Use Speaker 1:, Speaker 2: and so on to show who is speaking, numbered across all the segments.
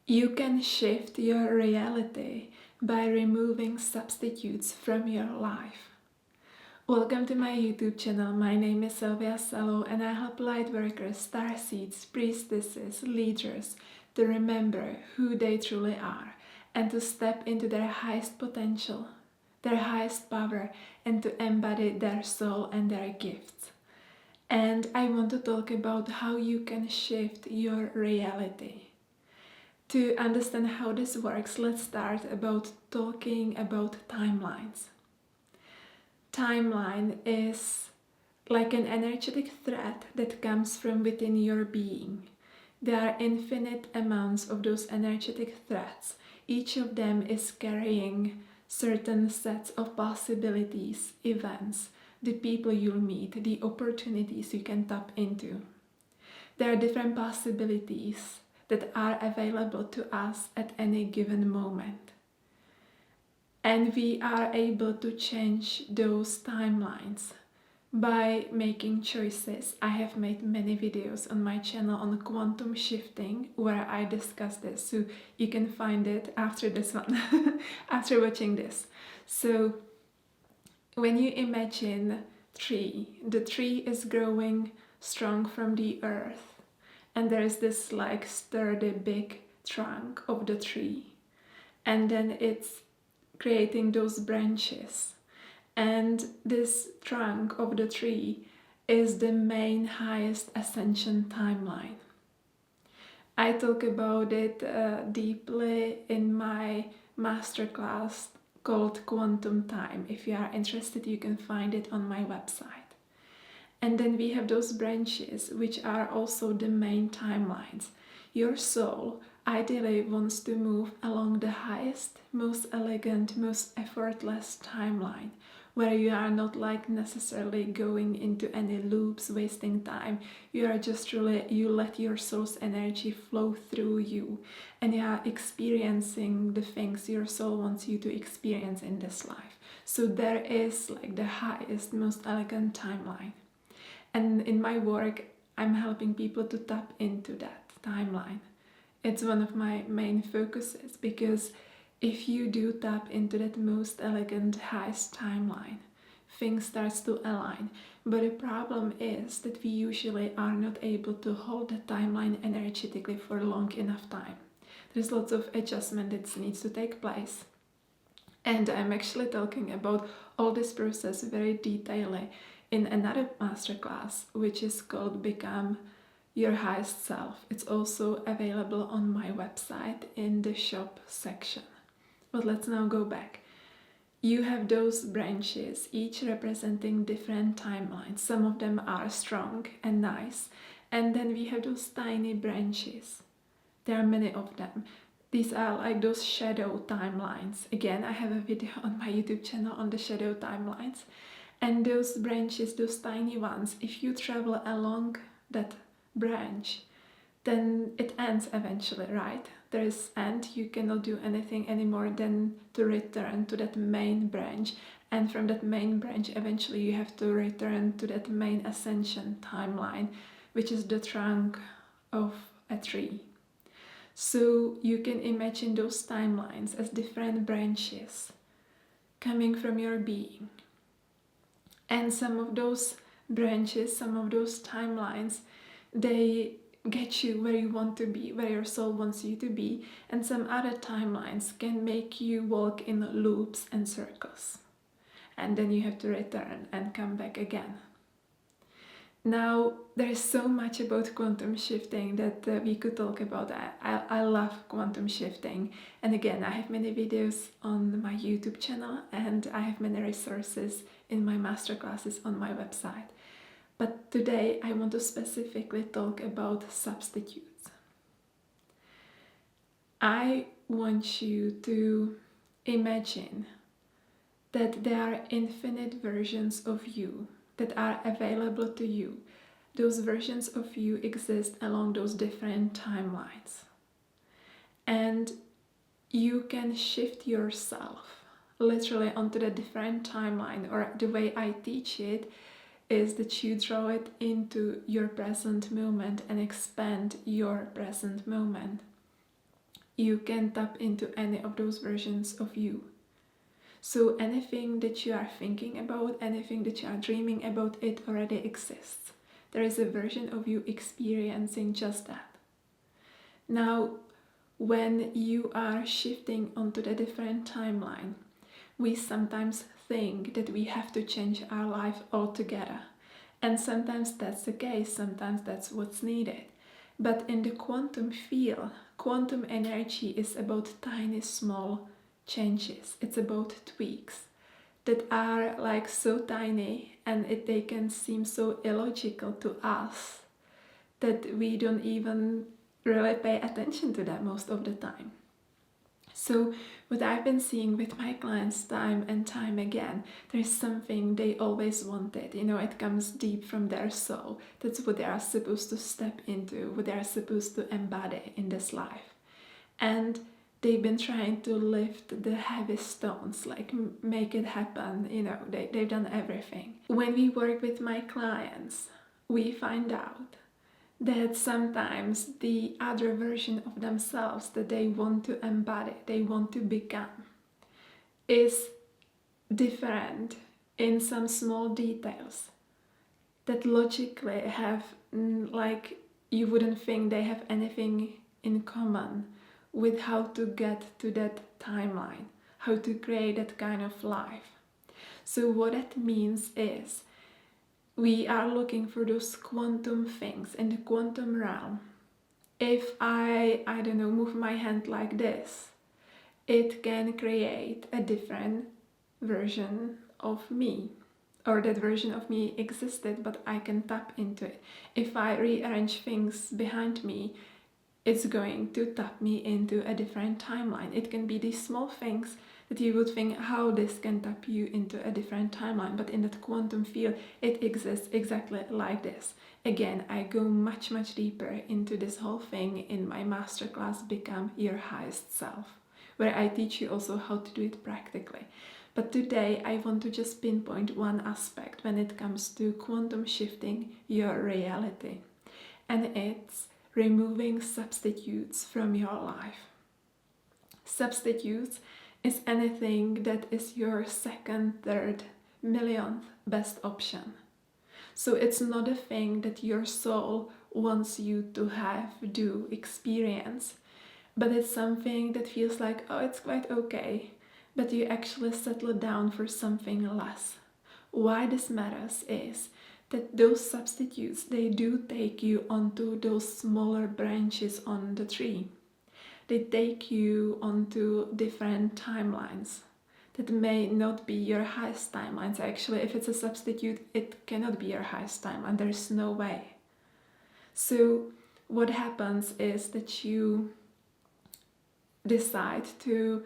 Speaker 1: You can shift your reality by removing substitutes from your life. Welcome to my YouTube channel. My name is Sylvia Salo and I help lightworkers, starseeds, priestesses, leaders to remember who they truly are and to step into their highest potential, their highest power, and to embody their soul and their gifts. And I want to talk about how you can shift your reality. To understand how this works, let's start about talking about timelines. Timeline is like an energetic thread that comes from within your being. There are infinite amounts of those energetic threads. Each of them is carrying certain sets of possibilities, events, the people you'll meet, the opportunities you can tap into. There are different possibilities that are available to us at any given moment. And we are able to change those timelines by making choices. I have made many videos on my channel on quantum shifting where I discuss this, so you can find it after this one, after watching this. So when you imagine tree, the tree is growing strong from the earth. And there's this like sturdy big trunk of the tree. And then it's creating those branches. And this trunk of the tree is the main highest ascension timeline. I talk about it deeply in my masterclass called Quantum Time. If you are interested, you can find it on my website. And then we have those branches, which are also the main timelines. Your soul ideally wants to move along the highest, most elegant, most effortless timeline, where you are not like necessarily going into any loops, wasting time. You are just really, you let your soul's energy flow through you, and you are experiencing the things your soul wants you to experience in this life. So there is like the highest, most elegant timeline. And in my work, I'm helping people to tap into that timeline. It's one of my main focuses, because if you do tap into that most elegant, highest timeline, things starts to align. But the problem is that we usually are not able to hold the timeline energetically for long enough time. There's lots of adjustment that needs to take place. And I'm actually talking about all this process very detailedly in another masterclass, which is called Become Your Highest Self. It's also available on my website in the shop section. But let's now go back. You have those branches, each representing different timelines. Some of them are strong and nice. And then we have those tiny branches. There are many of them. These are like those shadow timelines. Again, I have a video on my YouTube channel on the shadow timelines. And those branches, those tiny ones, if you travel along that branch, then it ends eventually, right? There is end, you cannot do anything anymore than to return to that main branch. And from that main branch, eventually you have to return to that main ascension timeline, which is the trunk of a tree. So you can imagine those timelines as different branches coming from your being. And some of those branches, some of those timelines, they get you where you want to be, where your soul wants you to be. And some other timelines can make you walk in loops and circles. And then you have to return and come back again. Now, there is so much about quantum shifting that we could talk about. I love quantum shifting. And again, I have many videos on my YouTube channel and I have many resources in my masterclasses on my website. But today I want to specifically talk about substitutes. I want you to imagine that there are infinite versions of you that are available to you. Those versions of you exist along those different timelines. And you can shift yourself literally onto the different timeline, or the way I teach it is that you draw it into your present moment and expand your present moment. you can tap into any of those versions of you. So anything that you are thinking about, anything that you are dreaming about, it already exists. There is a version of you experiencing just that. Now, when you are shifting onto the different timeline, we sometimes think that we have to change our life altogether. And sometimes that's the case, sometimes that's what's needed. But in the quantum field, quantum energy is about tiny, small changes. It's about tweaks that are like so tiny, and they can seem so illogical to us that we don't even really pay attention to them most of the time. So what I've been seeing with my clients time and time again, there's something they always wanted. It comes deep from their soul. That's what they are supposed to step into, what they are supposed to embody in this life. And they've been trying to lift the heavy stones, like make it happen. They've done everything. When we work with my clients, we find out that sometimes the other version of themselves that they want to embody, they want to become, is different in some small details that logically have, like, you wouldn't think they have anything in common with how to get to that timeline, how to create that kind of life. So what that means is we are looking for those quantum things in the quantum realm. If I don't know, move my hand like this, it can create a different version of me. Or that version of me existed, but I can tap into it. If I rearrange things behind me, it's going to tap me into a different timeline. It can be these small things that you would think how this can tap you into a different timeline, but in that quantum field it exists exactly like this. Again, I go much deeper into this whole thing in my masterclass Become Your Highest Self, where I teach you also how to do it practically. But today I want to just pinpoint one aspect when it comes to quantum shifting your reality, and it's removing substitutes from your life. Substitutes is anything that is your second, third, millionth best option. So it's not a thing that your soul wants you to have, do, experience, but it's something that feels like, oh, it's quite okay, but you actually settle down for something less. Why this matters is that those substitutes, they do take you onto those smaller branches on the tree. They take you onto different timelines that may not be your highest timelines. Actually, if it's a substitute, it cannot be your highest timeline. There's no way. So what happens is that you decide to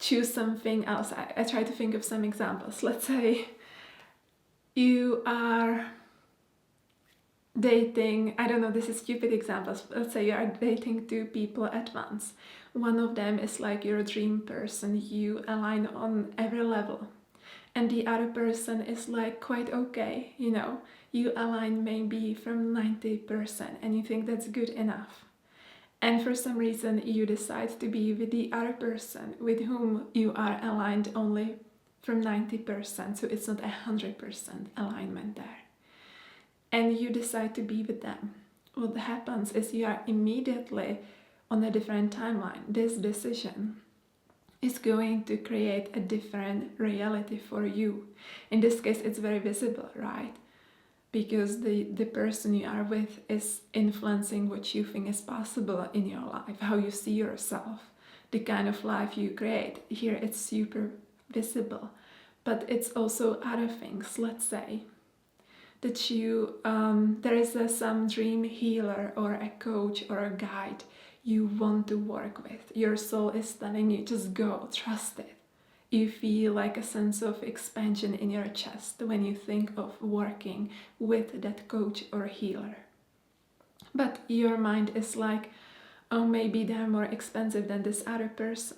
Speaker 1: choose something else. I try to think of some examples. Let's say you are dating, I don't know, this is stupid examples. Let's say you are dating two people at once. One of them is like your dream person, you align on every level. And the other person is like quite okay, you align maybe from 90% and you think that's good enough. And for some reason you decide to be with the other person with whom you are aligned only from 90%, so it's not 100% alignment there. And you decide to be with them. What happens is you are immediately on a different timeline. This decision is going to create a different reality for you. In this case, it's very visible, right? Because the person you are with is influencing what you think is possible in your life, how you see yourself, the kind of life you create. Here it's super visible, but it's also other things. Let's say that you there is some dream healer or a coach or a guide you want to work with. Your soul is telling you, just go, trust it. You feel like a sense of expansion in your chest when you think of working with that coach or healer. But your mind is like, oh, maybe they're more expensive than this other person.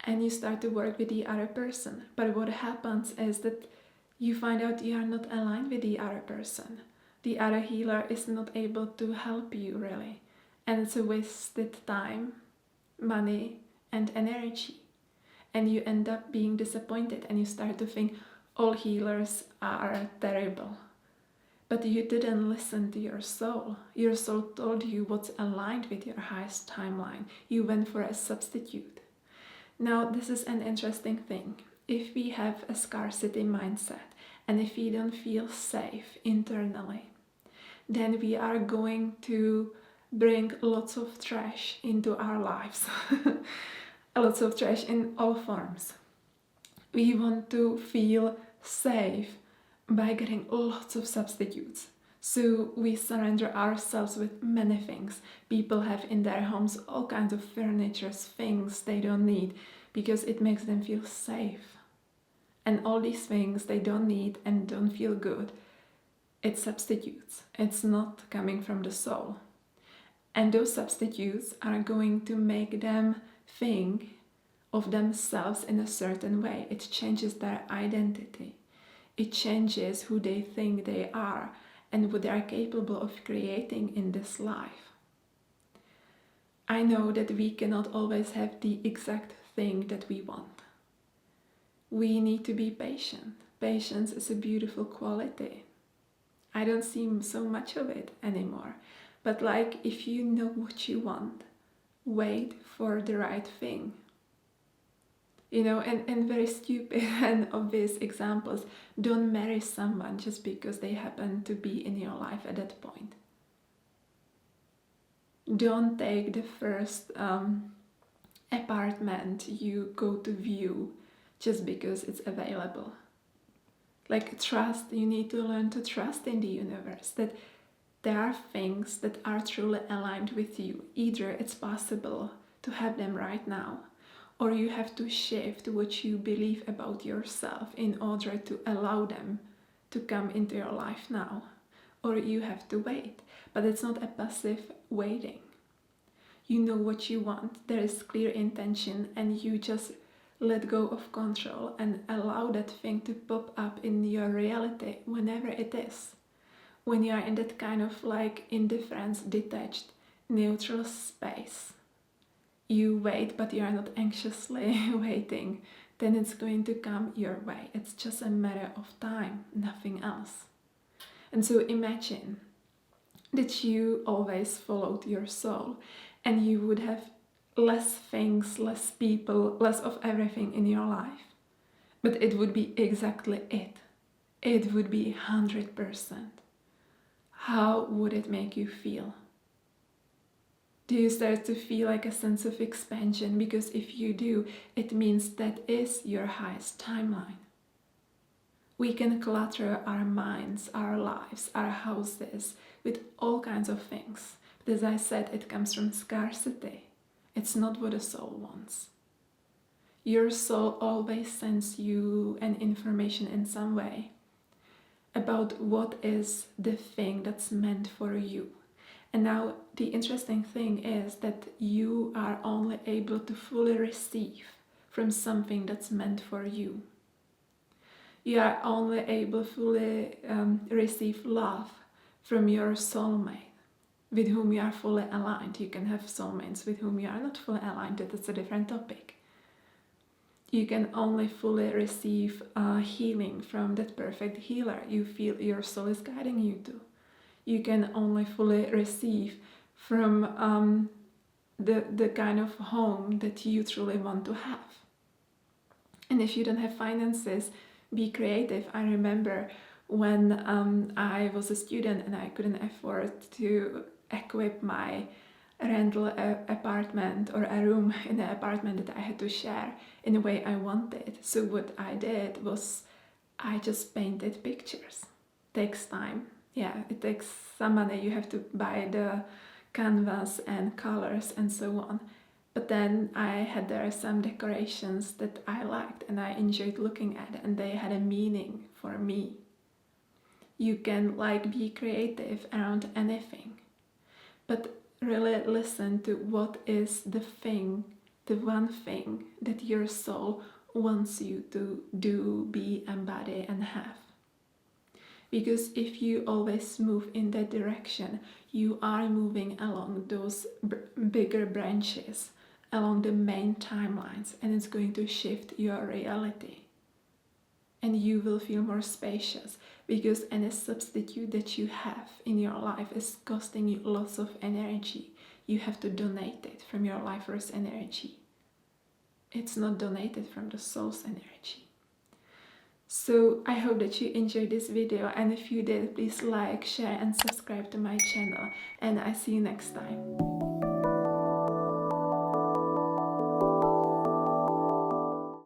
Speaker 1: And you start to work with the other person. But what happens is that you find out you are not aligned with the other person. The other healer is not able to help you really. And it's a wasted time money, and energy. And you end up being disappointed and you start to think all healers are terrible. But you didn't listen to your soul. Your soul told you what's aligned with your highest timeline. You went for a substitute. Now, this is an interesting thing. If we have a scarcity mindset and if we don't feel safe internally, then we are going to bring lots of trash into our lives. Lots of trash in all forms. We want to feel safe by getting lots of substitutes. So we surrender ourselves with many things. People have in their homes all kinds of furniture, things they don't need because it makes them feel safe. And all these things they don't need and don't feel good, it's substitutes. It's not coming from the soul. And those substitutes are going to make them think of themselves in a certain way. It changes their identity. It changes who they think they are and what they are capable of creating in this life. I know that we cannot always have the exact thing that we want. We need to be patient. Patience is a beautiful quality. I don't see so much of it anymore. But like, if you know what you want, wait for the right thing. You know, and very stupid and obvious examples, don't marry someone just because they happen to be in your life at that point. Don't take the first apartment you go to view just because it's available. Like, trust, you need to learn to trust in the universe, that there are things that are truly aligned with you. Either it's possible to have them right now, or you have to shift what you believe about yourself in order to allow them to come into your life now. Or you have to wait. But it's not a passive waiting. You know what you want, there is clear intention, and you just let go of control and allow that thing to pop up in your reality whenever it is. When you are in that kind of like indifference, detached, neutral space. You wait, but you are not anxiously waiting, then it's going to come your way. It's just a matter of time, nothing else. And so imagine that you always followed your soul and you would have less things, less people, less of everything in your life. But it would be exactly it. It would be 100%. How would it make you feel? Do you start to feel like a sense of expansion? Because if you do, it means that is your highest timeline. We can clutter our minds, our lives, our houses with all kinds of things. But as I said, it comes from scarcity. It's not what the soul wants. Your soul always sends you an information in some way about what is the thing that's meant for you. And now the interesting thing is that you are only able to fully receive from something that's meant for you. You are only able to fully receive love from your soulmate, with whom you are fully aligned. You can have soulmates with whom you are not fully aligned, that's a different topic. You can only fully receive healing from that perfect healer you feel your soul is guiding you to. You can only fully receive from the kind of home that you truly want to have. And if you don't have finances, be creative. I remember when I was a student and I couldn't afford to equip my rental apartment or a room in the apartment that I had to share in the way I wanted. So what I did was I just painted pictures. Takes time. Yeah, it takes some money. You have to buy the canvas and colors and so on. But then I had there some decorations that I liked and I enjoyed looking at, and they had a meaning for me. You can like be creative around anything, but really listen to what is the thing, the one thing that your soul wants you to do, be, embody, and have. Because if you always move in that direction, you are moving along those bigger branches along the main timelines, and it's going to shift your reality. And you will feel more spacious, because any substitute that you have in your life is costing you lots of energy. You have to donate it from your life force energy. It's not donated from the soul's energy. So I hope that you enjoyed this video, and if you did, please like, share and subscribe to my channel, and I see you next time.